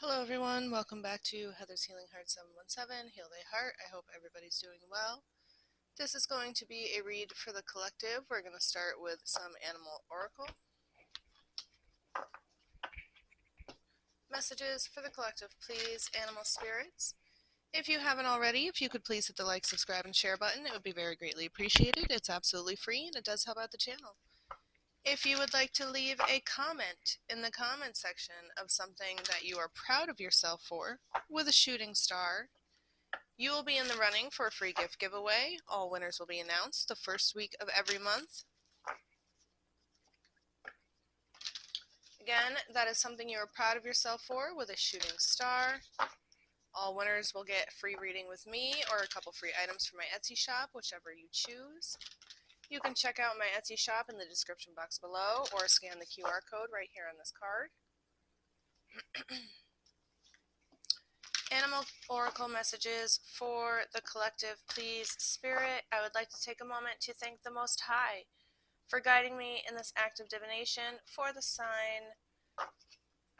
Hello everyone, welcome back to Heather's Healing Heart 717, Heal Thy Heart. I hope everybody's doing well. This is going to be a read for the collective. We're going to start with some animal oracle. Messages for the collective, please, animal spirits. If you haven't already, if you could please hit the like, subscribe, and share button, it would be very greatly appreciated. It's absolutely free and it does help out the channel. If you would like to leave a comment in the comment section of something that you are proud of yourself for with a shooting star, you will be in the running for a free gift giveaway. All winners will be announced the first week of every month. Again, that is something you are proud of yourself for with a shooting star. All winners will get a free reading with me or a couple free items from my Etsy shop, whichever you choose. You can check out my Etsy shop in the description box below or scan the QR code right here on this card. Animal oracle messages for the collective, please, Spirit. I would like to take a moment to thank the Most High for guiding me in this act of divination for the sign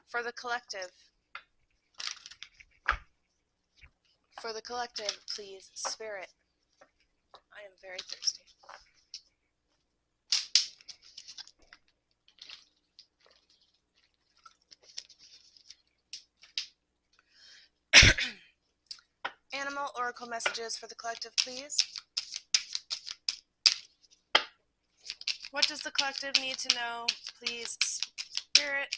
for the collective. For the collective, please, Spirit. I am very thirsty. Animal oracle messages for the collective, please. What does the collective need to know, please, Spirit?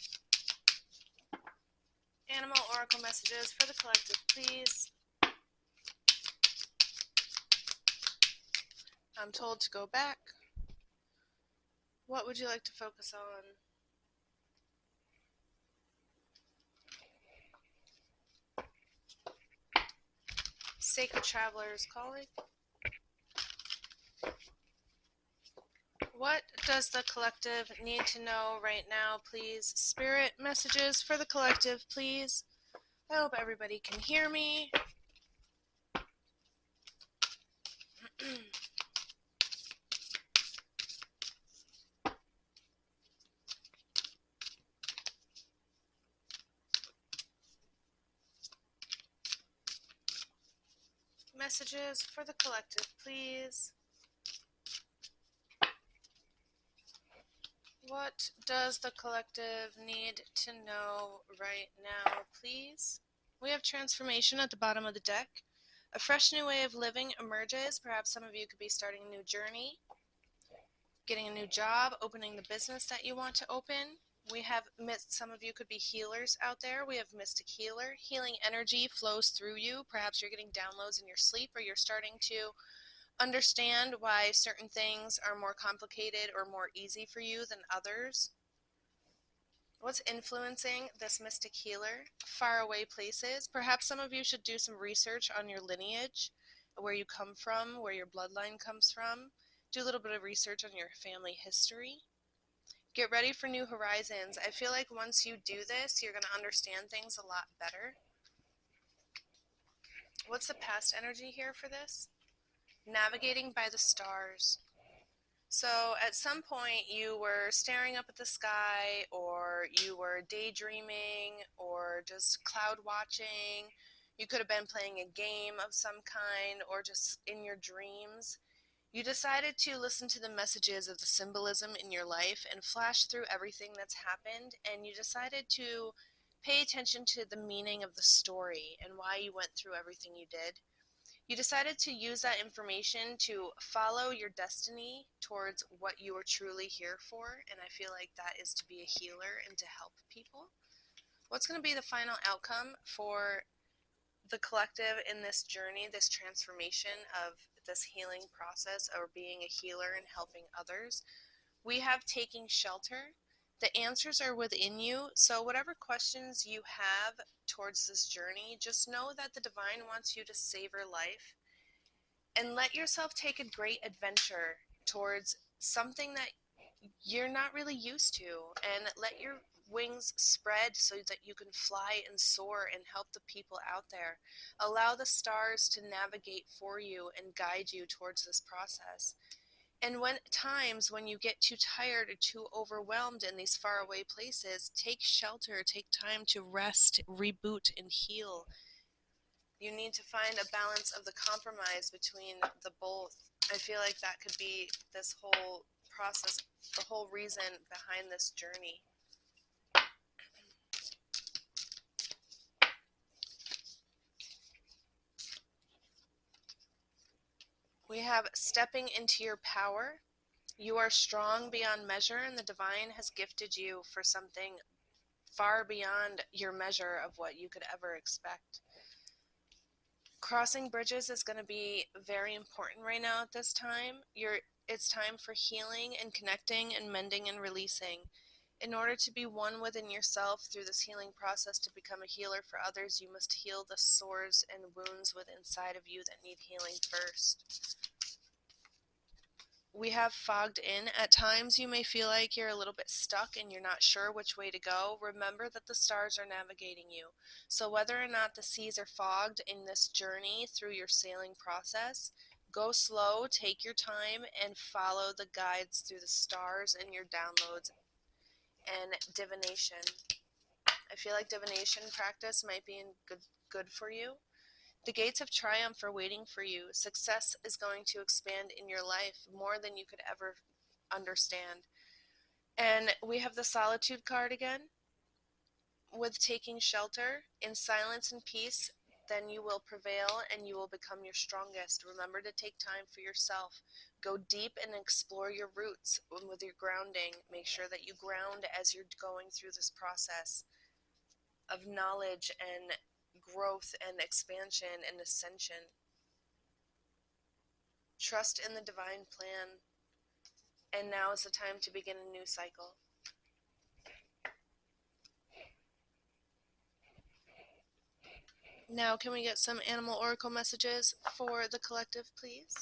Animal oracle messages for the collective, please. I'm told to go back. What would you like to focus on? Sacred Travelers calling. What does the collective need to know right now, please? Spirit messages for the collective, please. I hope everybody can hear me. Messages for the collective, please. What does the collective need to know right now, please? We have transformation at the bottom of the deck. A fresh new way of living emerges. Perhaps some of you could be starting a new journey, getting a new job, opening the business that you want to open. We have some of you could be healers out there. We have mystic healer. Healing energy flows through you. Perhaps you're getting downloads in your sleep, or you're starting to understand why certain things are more complicated or more easy for you than others. What's influencing this mystic healer? Faraway places. Perhaps some of you should do some research on your lineage, where you come from, where your bloodline comes from. Do a little bit of research on your family history. Get ready for new horizons. I feel like once you do this, you're going to understand things a lot better. What's the past energy here for this? Navigating by the stars. So at some point you were staring up at the sky, or you were daydreaming, or just cloud watching. You could have been playing a game of some kind, or just in your dreams. You decided to listen to the messages of the symbolism in your life and flash through everything that's happened, and you decided to pay attention to the meaning of the story and why you went through everything you did. You decided to use that information to follow your destiny towards what you are truly here for, and I feel like that is to be a healer and to help people. What's going to be the final outcome for the collective in this journey, this transformation of this healing process, or being a healer and helping others? We have taking shelter. The answers are within you, so whatever questions you have towards this journey, just know that the divine wants you to savor life and let yourself take a great adventure towards something that you're not really used to, and let your wings spread so that you can fly and soar and help the people out there. Allow the stars to navigate for you and guide you towards this process. And when you get too tired or too overwhelmed in these faraway places, take shelter, take time to rest, reboot, and heal. You need to find a balance of the compromise between the both. I feel like that could be this whole process, the whole reason behind this journey. We have stepping into your power. You are strong beyond measure, and the divine has gifted you for something far beyond your measure of what you could ever expect. Crossing bridges is going to be very important right now at this time. It's time for healing and connecting and mending and releasing. In order to be one within yourself through this healing process to become a healer for others, you must heal the sores and wounds within inside of you that need healing first. We have fogged in. At times you may feel like you're a little bit stuck and you're not sure which way to go. Remember that the stars are navigating you. So whether or not the seas are fogged in this journey through your sailing process, go slow, take your time, and follow the guides through the stars and your downloads and divination. I feel like divination practice might be good for you. The gates of triumph are waiting for you. Success is going to expand in your life more than you could ever understand. And we have the solitude card again. With taking shelter in silence and peace, then you will prevail and you will become your strongest. Remember to take time for yourself. Go deep and explore your roots with your grounding. Make sure that you ground as you're going through this process of knowledge and growth and expansion and ascension. Trust in the divine plan. And now is the time to begin a new cycle. Now, can we get some animal oracle messages for the collective, please?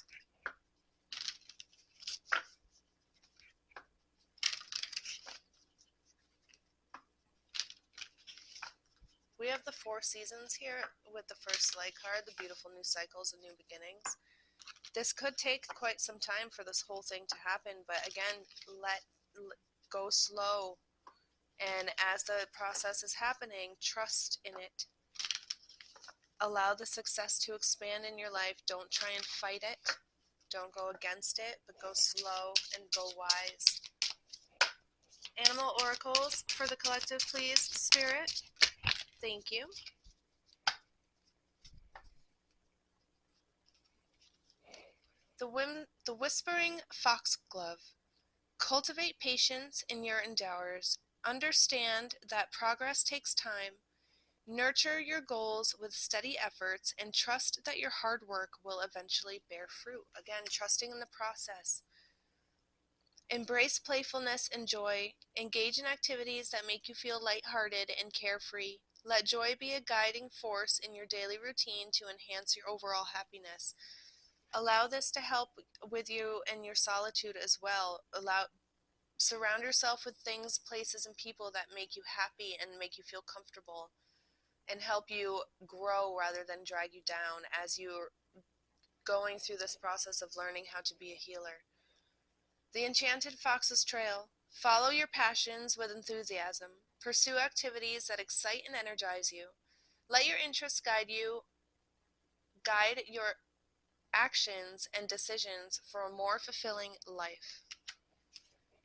We have the 4 seasons here with the first light card, the beautiful new cycles and new beginnings. This could take quite some time for this whole thing to happen, but again, let go slow. And as the process is happening, trust in it. Allow the success to expand in your life. Don't try and fight it. Don't go against it, but go slow and go wise. Animal oracles for the collective, please, Spirit. Thank you. The Whispering Foxglove. Cultivate patience in your endeavors. Understand that progress takes time. Nurture your goals with steady efforts and trust that your hard work will eventually bear fruit. Again, trusting in the process. Embrace playfulness and joy. Engage in activities that make you feel lighthearted and carefree. Let joy be a guiding force in your daily routine to enhance your overall happiness. Allow this to help with you in your solitude as well. Surround yourself with things, places, and people that make you happy and make you feel comfortable and help you grow rather than drag you down as you're going through this process of learning how to be a healer. The Enchanted Fox's Trail. Follow your passions with enthusiasm. Pursue activities that excite and energize you. Let your interests guide your actions and decisions for a more fulfilling life.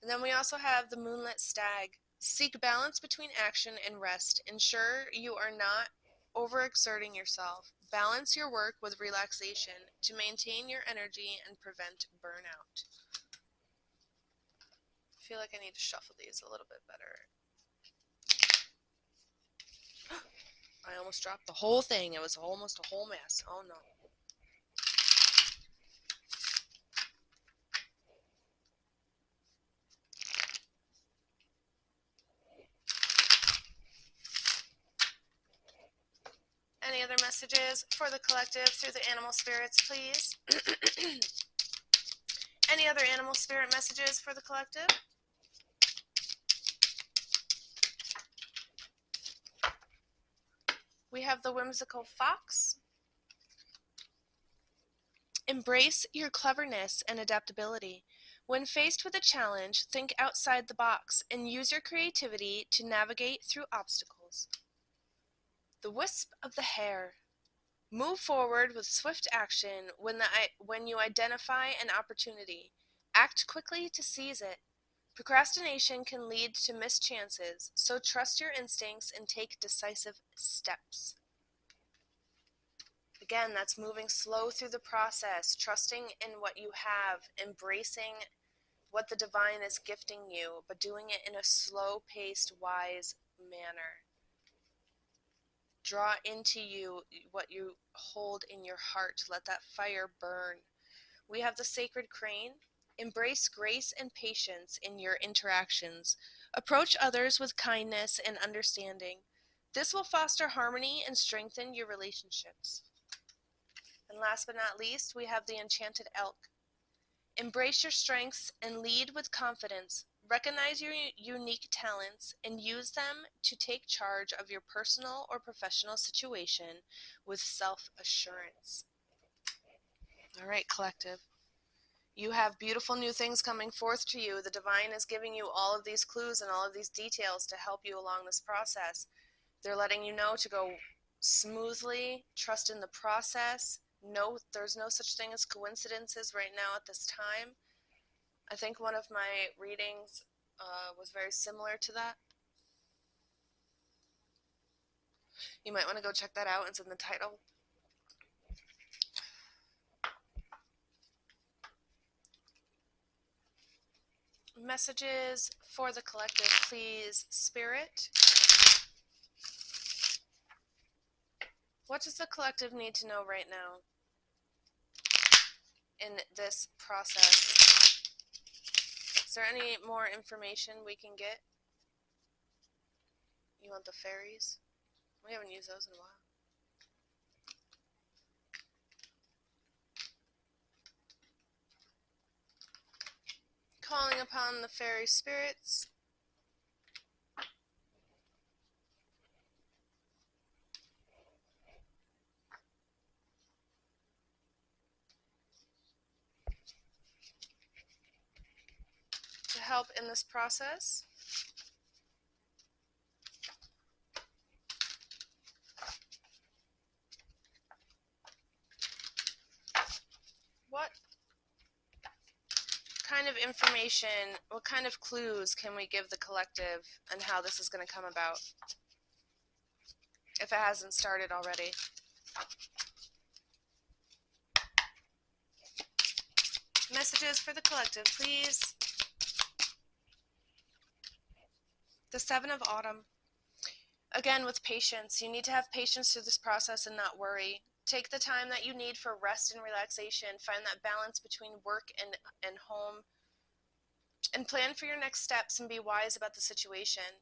And then we also have the Moonlit Stag. Seek balance between action and rest. Ensure you are not overexerting yourself. Balance your work with relaxation to maintain your energy and prevent burnout. I feel like I need to shuffle these a little bit better. I almost dropped the whole thing. It was almost a whole mess. Oh no. Any other messages for the collective through the animal spirits, please? Any other animal spirit messages for the collective? We have the whimsical fox. Embrace your cleverness and adaptability. When faced with a challenge, think outside the box and use your creativity to navigate through obstacles. The wisp of the hair. Move forward with swift action when you identify an opportunity. Act quickly to seize it. Procrastination can lead to missed chances, so trust your instincts and take decisive steps. Again, that's moving slow through the process, trusting in what you have, embracing what the divine is gifting you, but doing it in a slow-paced, wise manner. Draw into you what you hold in your heart. Let that fire burn. We have the sacred crane. Embrace grace and patience in your interactions. Approach others with kindness and understanding. This will foster harmony and strengthen your relationships. And last but not least, we have the enchanted elk. Embrace your strengths and lead with confidence. Recognize your unique talents and use them to take charge of your personal or professional situation with self-assurance. All right, collective. You have beautiful new things coming forth to you. The divine is giving you all of these clues and all of these details to help you along this process. They're letting you know to go smoothly, trust in the process. No, there's no such thing as coincidences right now at this time. I think one of my readings was very similar to that. You might want to go check that out. It's in the title. Messages for the collective, please, Spirit. What does the collective need to know right now in this process? Is there any more information we can get? You want the fairies? We haven't used those in a while. Calling upon the fairy spirits. To help in this process. What kind of information, what kind of clues can we give the collective and how this is going to come about, if it hasn't started already? Messages for the collective, please. The Seven of Autumn. Again, with patience. You need to have patience through this process and not worry. Take the time that you need for rest and relaxation. Find that balance between work and home. And plan for your next steps and be wise about the situation.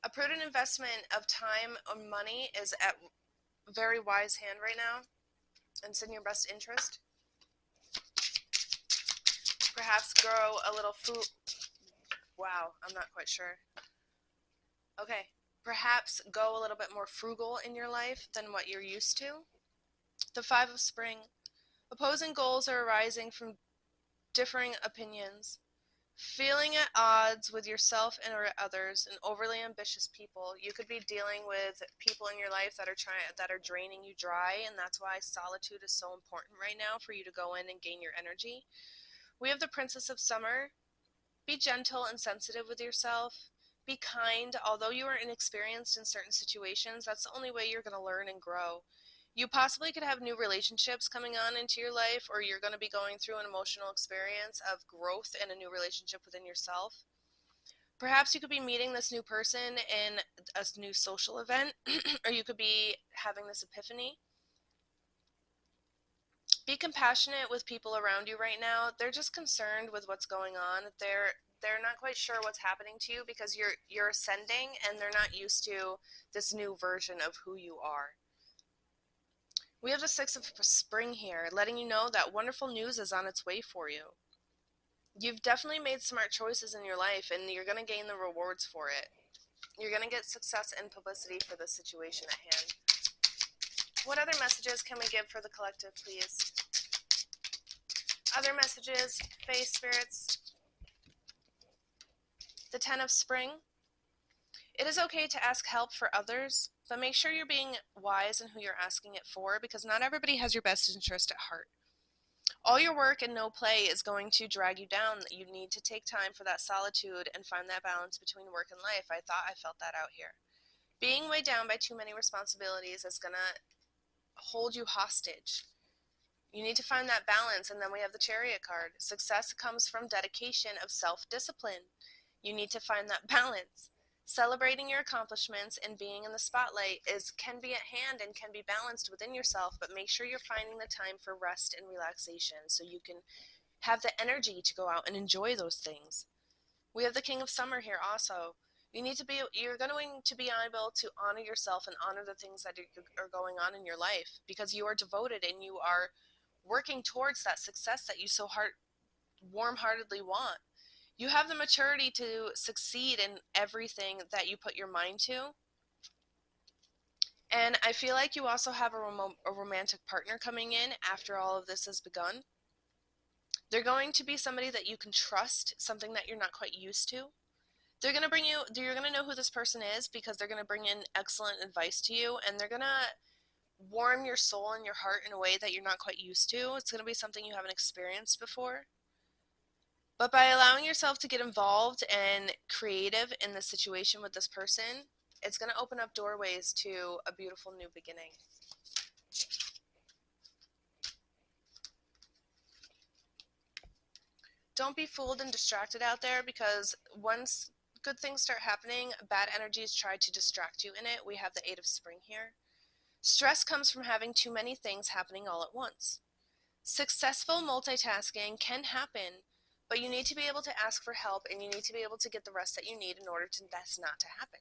A prudent investment of time or money is at very wise hand right now. And it's in your best interest. Perhaps grow a little food. Wow, I'm not quite sure. Okay, perhaps go a little bit more frugal in your life than what you're used to. The Five of Spring. Opposing goals are arising from differing opinions. Feeling at odds with yourself and or others, and overly ambitious people. You could be dealing with people in your life that are draining you dry, and that's why solitude is so important right now for you to go in and gain your energy. We have the Princess of Summer. Be gentle and sensitive with yourself. Be kind. Although you are inexperienced in certain situations, that's the only way you're going to learn and grow. You possibly could have new relationships coming on into your life, or you're going to be going through an emotional experience of growth and a new relationship within yourself. Perhaps you could be meeting this new person in a new social event, or you could be having this epiphany. Be compassionate with people around you right now. They're just concerned with what's going on. They're not quite sure what's happening to you because you're ascending, and they're not used to this new version of who you are. We have the Six of Spring here, letting you know that wonderful news is on its way for you. You've definitely made smart choices in your life, and you're going to gain the rewards for it. You're going to get success and publicity for the situation at hand. What other messages can we give for the collective, please? Other messages, Faith Spirits. The 10 of Spring. It is okay to ask help for others, but make sure you're being wise in who you're asking it for, because not everybody has your best interest at heart. All your work and no play is going to drag you down. You need to take time for that solitude and find that balance between work and life. I thought I felt that out here. Being weighed down by too many responsibilities is going to hold you hostage. You need to find that balance, and then we have the Chariot card. Success comes from dedication of self-discipline. You need to find that balance. Celebrating your accomplishments and being in the spotlight can be at hand and can be balanced within yourself, but make sure you're finding the time for rest and relaxation so you can have the energy to go out and enjoy those things. We have the King of Summer here also. You're going to be able to honor yourself and honor the things that are going on in your life, because you are devoted and you are working towards that success that you so warm-heartedly want. You have the maturity to succeed in everything that you put your mind to. And I feel like you also have a romantic partner coming in after all of this has begun. They're going to be somebody that you can trust, something that you're not quite used to. You're going to know who this person is, because they're going to bring in excellent advice to you, and they're going to warm your soul and your heart in a way that you're not quite used to. It's going to be something you haven't experienced before. But by allowing yourself to get involved and creative in the situation with this person, it's going to open up doorways to a beautiful new beginning. Don't be fooled and distracted out there, because once good things start happening, bad energies try to distract you in it. We have the 8 of Spring here. Stress comes from having too many things happening all at once. Successful multitasking can happen, but you need to be able to ask for help, and you need to be able to get the rest that you need in order to that's not to happen.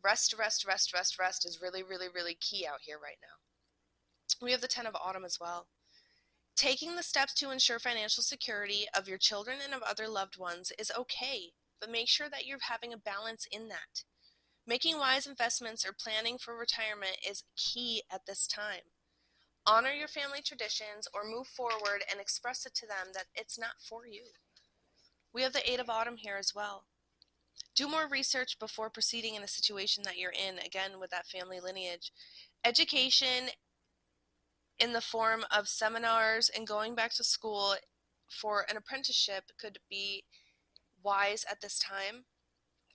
Rest is really, really, really key out here right now. We have the 10 of Autumn as well. Taking the steps to ensure financial security of your children and of other loved ones is okay, but make sure that you're having a balance in that. Making wise investments or planning for retirement is key at this time. Honor your family traditions or move forward and express it to them that it's not for you. We have the 8 of Autumn here as well. Do more research before proceeding in a situation that you're in, again with that family lineage. Education in the form of seminars and going back to school for an apprenticeship could be wise at this time.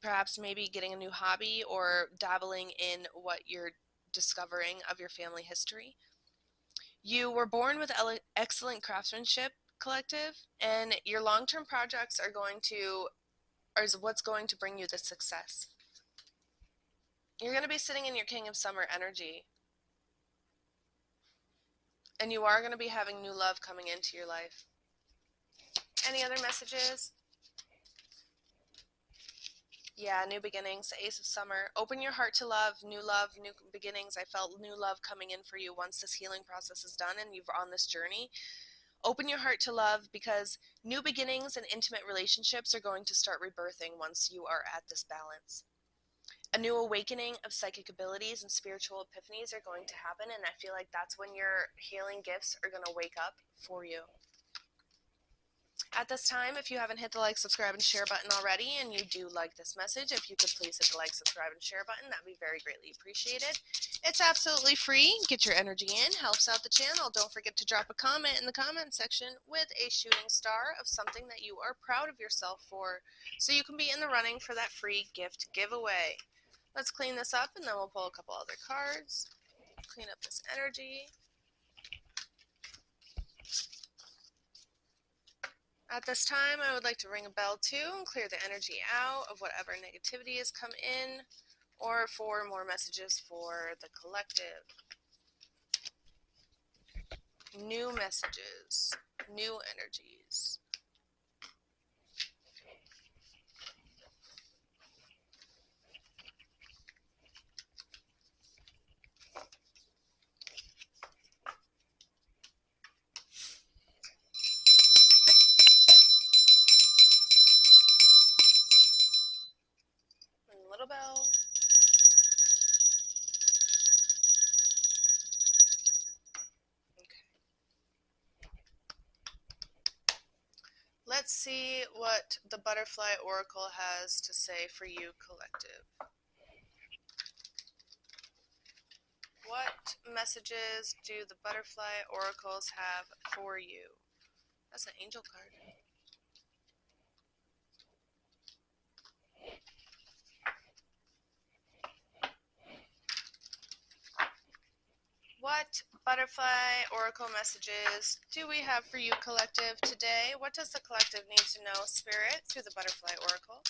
Perhaps maybe getting a new hobby or dabbling in what you're discovering of your family history. You were born with excellent craftsmanship, collective, and your long-term projects is what's going to bring you the success. You're going to be sitting in your King of Summer energy, and you are going to be having new love coming into your life. Any other messages? Yeah, new beginnings, Ace of Summer. Open your heart to love, new beginnings. I felt new love coming in for you once this healing process is done and you're on this journey. Open your heart to love, because new beginnings and intimate relationships are going to start rebirthing once you are at this balance. A new awakening of psychic abilities and spiritual epiphanies are going to happen, and I feel like that's when your healing gifts are going to wake up for you. At this time, if you haven't hit the like, subscribe, and share button already, and you do like this message, if you could please hit the like, subscribe, and share button, that would be very greatly appreciated. It's absolutely free. Get your energy in. Helps out the channel. Don't forget to drop a comment in the comment section with a shooting star of something that you are proud of yourself for, so you can be in the running for that free gift giveaway. Let's clean this up, and then we'll pull a couple other cards. Clean up this energy. At this time, I would like to ring a bell too and clear the energy out of whatever negativity has come in, or for more messages for the collective. New messages, new energies. Little bell. Okay. see what the Butterfly Oracle has to say for you, collective. What messages do the Butterfly Oracles have for you? That's an angel card. What Butterfly Oracle messages do we have for you, collective, today? What does the collective need to know, Spirit, through the Butterfly Oracle?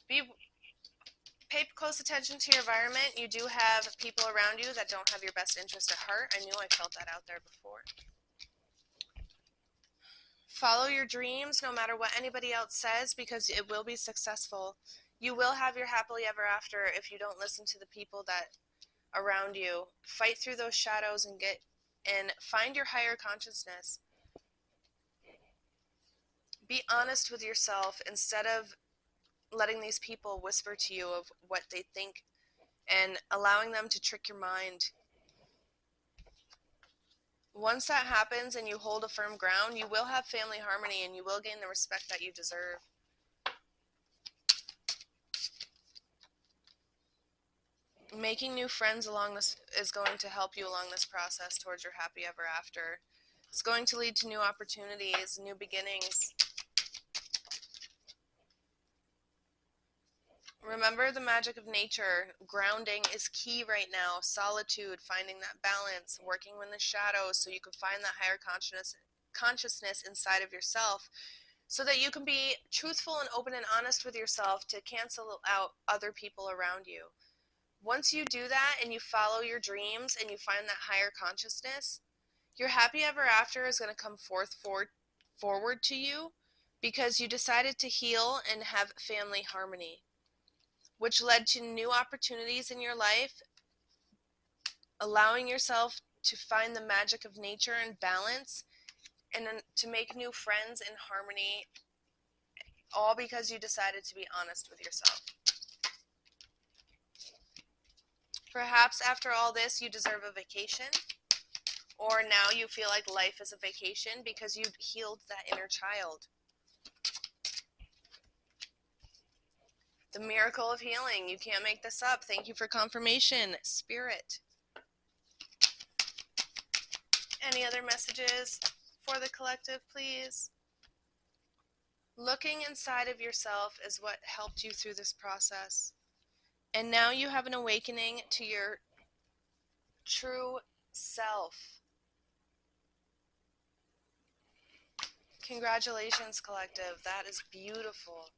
Pay close attention to your environment. You do have people around you that don't have your best interest at heart. I knew I felt that out there before. Follow your dreams no matter what anybody else says, because it will be successful. You will have your happily ever after if you don't listen to the people that around you. Fight through those shadows and find your higher consciousness. Be honest with yourself instead of letting these people whisper to you of what they think and allowing them to trick your mind. Once that happens and you hold a firm ground, you will have family harmony and you will gain the respect that you deserve. Making new friends along this is going to help you along this process towards your happy ever after. It's going to lead to new opportunities, new beginnings. Remember the magic of nature. Grounding is key right now. Solitude, finding that balance, working in the shadows so you can find that higher consciousness inside of yourself so that you can be truthful and open and honest with yourself to cancel out other people around you. Once you do that and you follow your dreams and you find that higher consciousness, your happy ever after is going to come forward to you because you decided to heal and have family harmony, which led to new opportunities in your life, allowing yourself to find the magic of nature and balance, and then to make new friends in harmony, all because you decided to be honest with yourself. Perhaps after all this, you deserve a vacation, or now you feel like life is a vacation because you've healed that inner child. The miracle of healing. You can't make this up. Thank you for confirmation, Spirit. Any other messages for the collective, please? Looking inside of yourself is what helped you through this process. And now you have an awakening to your true self. Congratulations, collective. That is beautiful.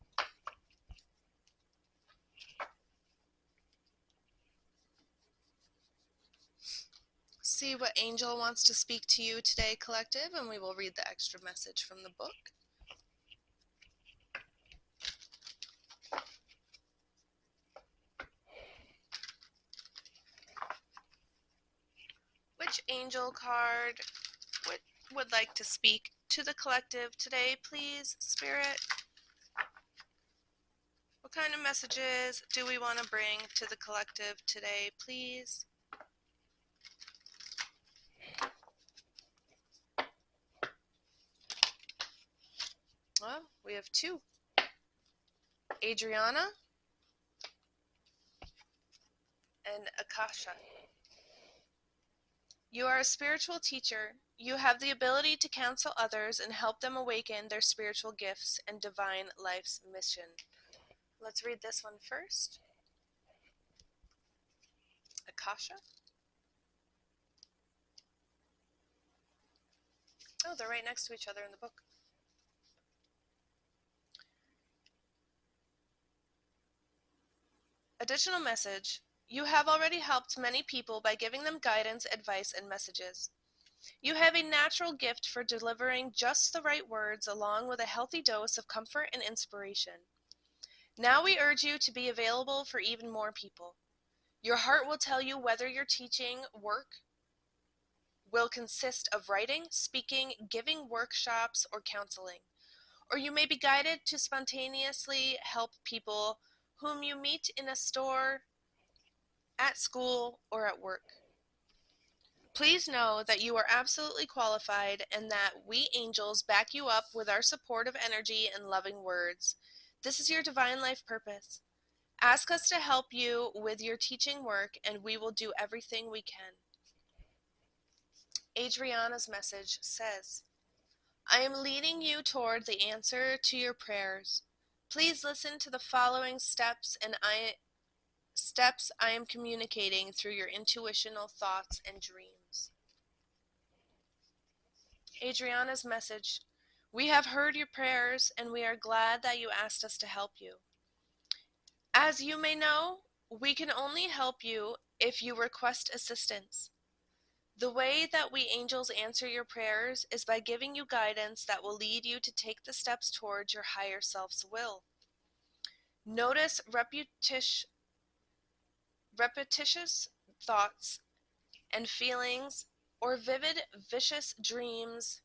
See what angel wants to speak to you today, collective, and we will read the extra message from the book. Which angel card would like to speak to the collective today, please, Spirit? What kind of messages do we want to bring to the collective today, please? Well, we have two. Adriana and Akasha. You are a spiritual teacher. You have the ability to counsel others and help them awaken their spiritual gifts and divine life's mission. Let's read this one first. Akasha. Oh, they're right next to each other in the book. Additional message. You have already helped many people by giving them guidance, advice, and messages. You have a natural gift for delivering just the right words along with a healthy dose of comfort and inspiration. Now we urge you to be available for even more people. Your heart will tell you whether your teaching work will consist of writing, speaking, giving workshops, or counseling. Or you may be guided to spontaneously help people whom you meet in a store, at school, or at work. Please know that you are absolutely qualified and that we angels back you up with our supportive energy and loving words. This is your divine life purpose. Ask us to help you with your teaching work, and we will do everything we can. Adriana's message says, I am leading you toward the answer to your prayers. Please listen to the following steps I am communicating through your intuitional thoughts and dreams. Adriana's message, we have heard your prayers and we are glad that you asked us to help you. As you may know, we can only help you if you request assistance. The way that we angels answer your prayers is by giving you guidance that will lead you to take the steps towards your higher self's will. Notice repetitious thoughts and feelings, or vivid visions, dreams,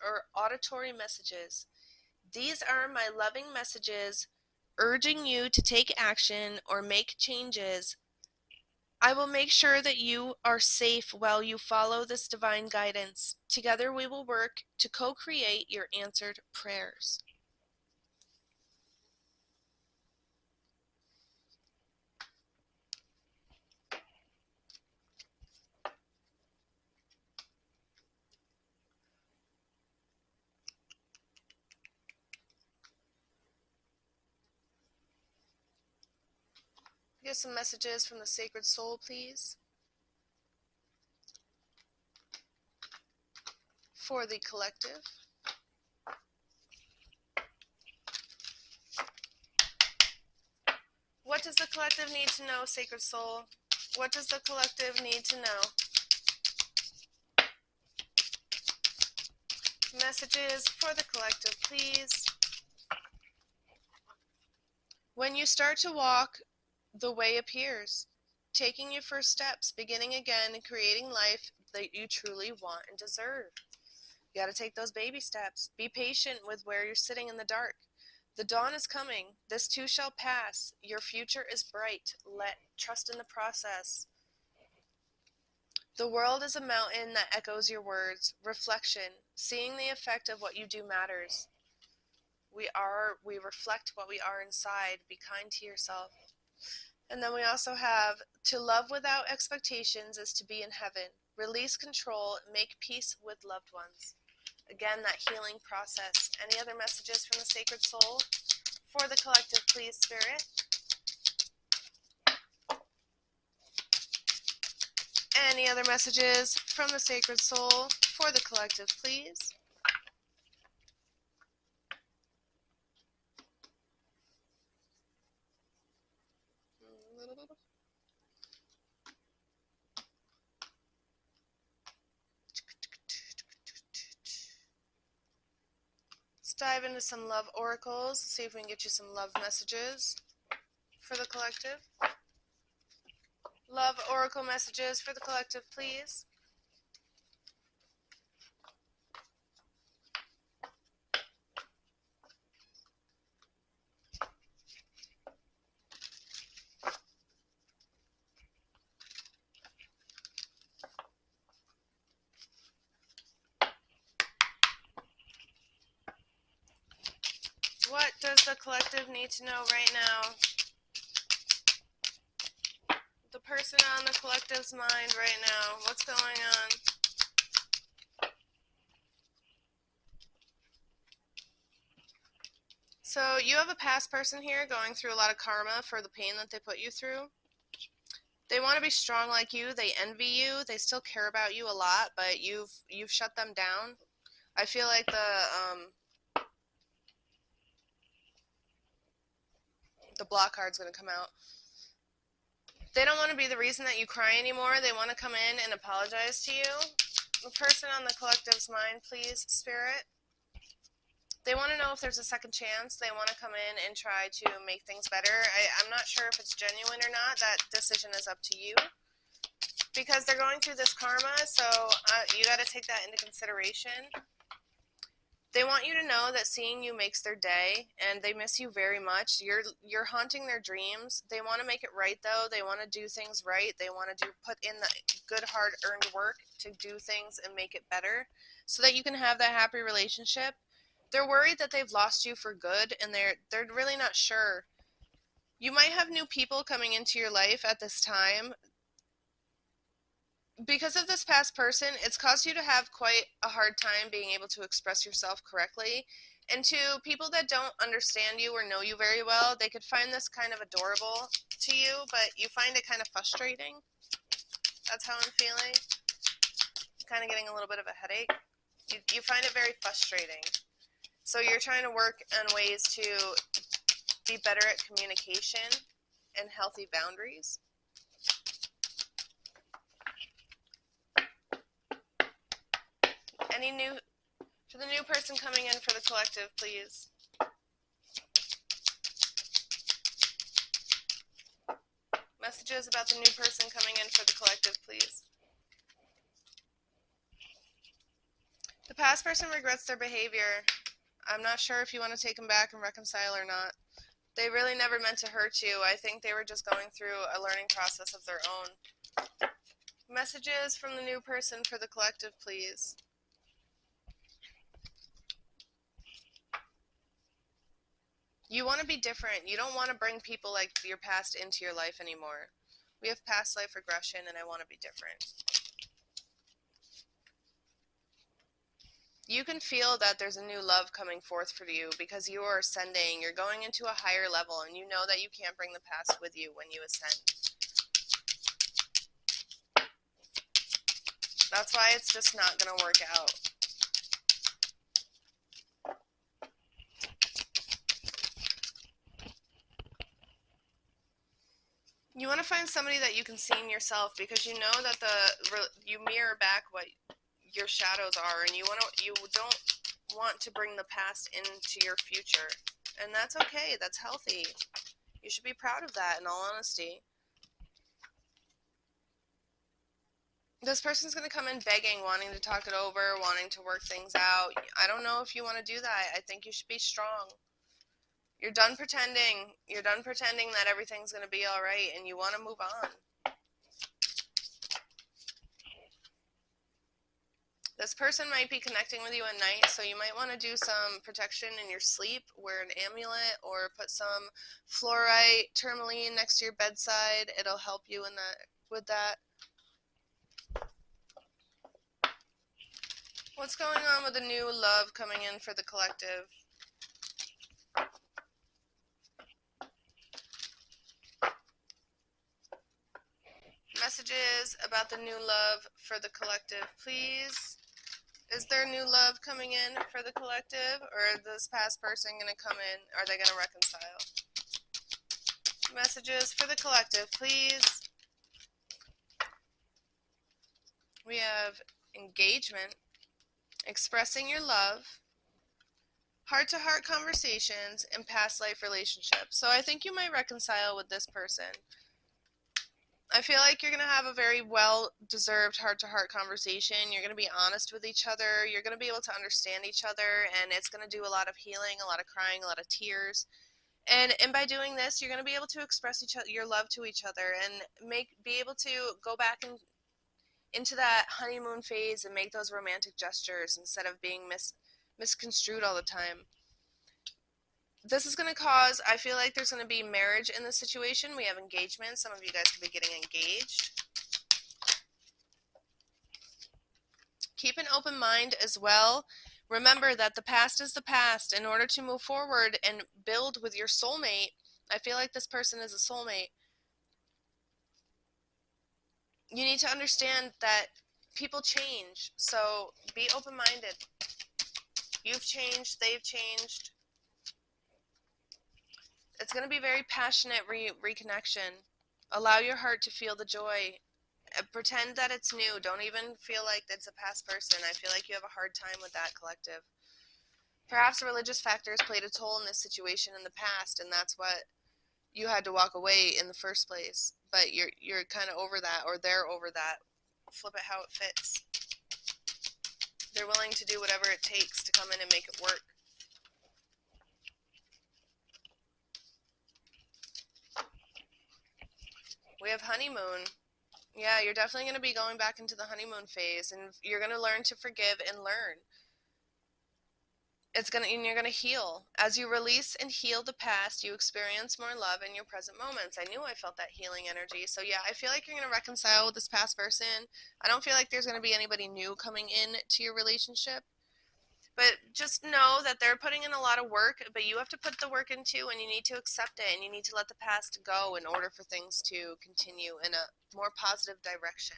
or auditory messages. These are my loving messages urging you to take action or make changes. I will make sure that you are safe while you follow this divine guidance. Together we will work to co-create your answered prayers. Get some messages from the Sacred Soul, please. For the collective. What does the collective need to know, Sacred Soul? What does the collective need to know? Messages for the collective, please. When you start to walk, the way appears, taking your first steps, beginning again, and creating life that you truly want and deserve. You got to take those baby steps. Be patient with where you're sitting in the dark. The dawn is coming. This too shall pass. Your future is bright. Trust in the process. The world is a mountain that echoes your words. Reflection. Seeing the effect of what you do matters. We reflect what we are inside. Be kind to yourself. And then we also have, to love without expectations is to be in heaven. Release control. Make peace with loved ones. Again, that healing process. Any other messages from the Sacred Soul? For the collective, please, Spirit. Any other messages from the Sacred Soul? For the collective, please. Let's dive into some love oracles, see if we can get you some love messages for the collective. Love oracle messages for the collective, please. What does the collective need to know right now? The person on the collective's mind right now, what's going on? So you have a past person here going through a lot of karma for the pain that they put you through. They want to be strong like you. They envy you. They still care about you a lot, but you've shut them down. I feel like the block card's going to come out. They don't want to be the reason that you cry anymore. They want to come in and apologize to you. The person on the collective's mind, please, Spirit. They want to know if there's a second chance. They want to come in and try to make things better. I'm not sure if it's genuine or not. That decision is up to you. Because they're going through this karma, so you got to take that into consideration. They want you to know that seeing you makes their day, and they miss you very much. You're haunting their dreams. They want to make it right, though. They want to do things right. They want to put in the good, hard-earned work to do things and make it better so that you can have that happy relationship. They're worried that they've lost you for good, and they're really not sure. You might have new people coming into your life at this time. Because of this past person, it's caused you to have quite a hard time being able to express yourself correctly. And to people that don't understand you or know you very well, they could find this kind of adorable to you, but you find it kind of frustrating. That's how I'm feeling. I'm kind of getting a little bit of a headache. You find it very frustrating. So you're trying to work on ways to be better at communication and healthy boundaries. For the new person coming in for the collective, please. Messages about the new person coming in for the collective, please. The past person regrets their behavior. I'm not sure if you want to take them back and reconcile or not. They really never meant to hurt you. I think they were just going through a learning process of their own. Messages from the new person for the collective, please. You want to be different. You don't want to bring people like your past into your life anymore. We have past life regression, and I want to be different. You can feel that there's a new love coming forth for you because you are ascending. You're going into a higher level, and you know that you can't bring the past with you when you ascend. That's why it's just not going to work out. You want to find somebody that you can see in yourself because you know that you mirror back what your shadows are, and you don't want to bring the past into your future, and that's okay. That's healthy. You should be proud of that, in all honesty. This person's going to come in begging, wanting to talk it over, wanting to work things out. I don't know if you want to do that. I think you should be strong. You're done pretending. You're done pretending that everything's going to be all right, and you want to move on. This person might be connecting with you at night, so you might want to do some protection in your sleep. Wear an amulet or put some fluorite tourmaline next to your bedside. It'll help you with that. What's going on with the new love coming in for the collective? Messages about the new love for the collective, please. Is there new love coming in for the collective, or is this past person going to come in? Are they going to reconcile? Messages for the collective, please. We have engagement, expressing your love, heart-to-heart conversations, and past life relationships. So I think you might reconcile with this person. I feel like you're going to have a very well-deserved heart-to-heart conversation. You're going to be honest with each other. You're going to be able to understand each other, and it's going to do a lot of healing, a lot of crying, a lot of tears. And by doing this, you're going to be able to express your love to each other and be able to go back into that honeymoon phase and make those romantic gestures instead of being misconstrued all the time. This is going to cause, I feel like there's going to be marriage in this situation. We have engagement. Some of you guys could be getting engaged. Keep an open mind as well. Remember that the past is the past. In order to move forward and build with your soulmate, I feel like this person is a soulmate. You need to understand that people change. So be open-minded. You've changed. They've changed. It's going to be very passionate reconnection. Allow your heart to feel the joy. Pretend that it's new. Don't even feel like it's a past person. I feel like you have a hard time with that, collective. Perhaps religious factors played a toll in this situation in the past, and that's what you had to walk away in the first place. But you're kind of over that, or they're over that. Flip it how it fits. They're willing to do whatever it takes to come in and make it work. We have honeymoon. Yeah, you're definitely going to be going back into the honeymoon phase, and you're going to learn to forgive and learn. And you're going to heal. As you release and heal the past, you experience more love in your present moments. I knew I felt that healing energy. So yeah, I feel like you're going to reconcile with this past person. I don't feel like there's going to be anybody new coming in to your relationship. But just know that they're putting in a lot of work, but you have to put the work in too, and you need to accept it, and you need to let the past go in order for things to continue in a more positive direction.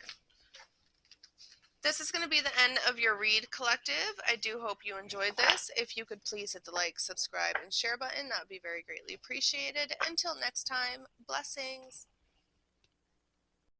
This is going to be the end of your read, collective. I do hope you enjoyed this. If you could please hit the like, subscribe, and share button, that would be very greatly appreciated. Until next time, blessings.